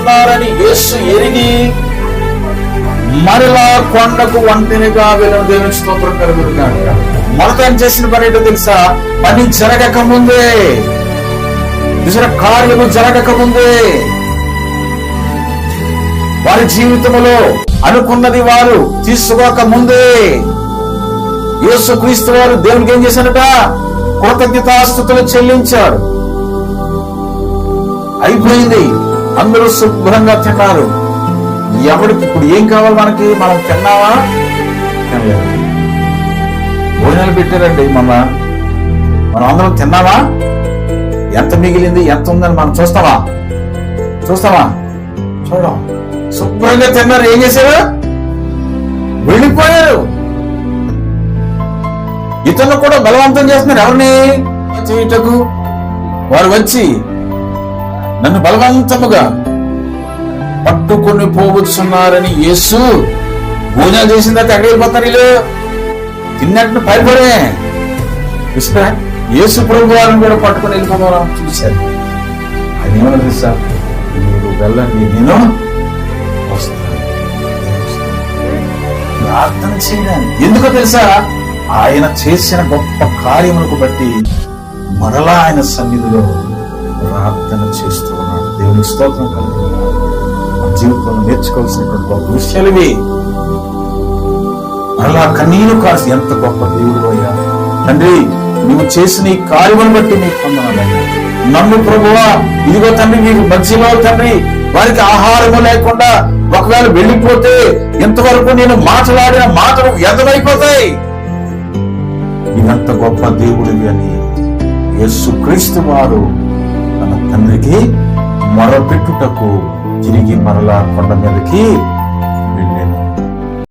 ఉన్నారని యేసు ఎరిగి మరలా కొండకు ఒంటరిగా వెళ్ళిన దేవుని స్తోత్రం కలుగుతున్నాడు. మొదట ఆయన చేసిన పని ఏంటో తెలుసా? పని జరగక ముందే, కార్యము జరగక ముందే, వారి జీవితంలో అనుకున్నది వారు తీసుకోక ముందే యేసుక్రీస్తు వారు దేవునికి ఏం చేశారట? కృతజ్ఞతాస్తుతులు చెల్లించారు. అయిపోయింది, అందరూ శుభ్రంగా తిన్నారు. ఎవరికి ఇప్పుడు ఏం కావాలి? మనం తిన్నావా? తినలేదు. భోజనాలు పెట్టారండి మనం అందరం తిన్నావా? ఎంత మిగిలింది, ఎంత ఉందని మనం చూస్తామా? చూడం. శుభ్రంగా తిన్నారు. ఏం చేశారు? వెళ్ళిపోయారు. ఇతరులు కూడా బలవంతం చేస్తున్నారు. ఎవరిని చేయుటకు? వారు వచ్చి నన్ను బలవంతముగా పట్టుకొని పోవచ్చున్నారని యేసు భోజనాలు చేసిన తర్వాత ఎక్కడ వెళ్ళిపోతారు? వీళ్ళు తిన్నట్టు పడిపోరే. యేసు ప్రభు వారిని కూడా పట్టుకొని వెళ్ళిపోతాం చూశారు. ఆయన ఏమన్నా తెలుసా? మీరు వెళ్ళండి, నేను వస్తాను. ప్రార్థన చేయడానికి ఎందుకో తెలుసా? ఆయన చేసిన గొప్ప కార్యములకు బట్టి మరలా ఆయన సన్నిధిలో ప్రార్థన చేస్తూ ఉన్నాడు. దేవుని స్తోత్రం కలుగుతుంది. మన జీవితంలో నేర్చుకోవాల్సినటువంటి గొప్ప విషయాలు ఇవి. మరలా కన్నీరు కాసి ఎంత గొప్ప దేవుడు అయ్యా తండ్రి, నువ్వు చేసిన ఈ కార్యమును బట్టి నీకు పొందనాలయ్యా. నన్ను ప్రభువా, ఇదిగో తండ్రి, నీకు మధ్యలో తండ్రి వారికి ఆహారము లేకుండా ఒకవేళ వెళ్ళిపోతే ఇంతవరకు నేను మాట్లాడిన మాటలు వ్యర్థమైపోతాయి. ఇదంత గొప్ప దేవుడివి అని యేసుక్రీస్తు వారు తన తండ్రికి మొరపెట్టుటకు తిరిగి మరలా కొండ మీదకి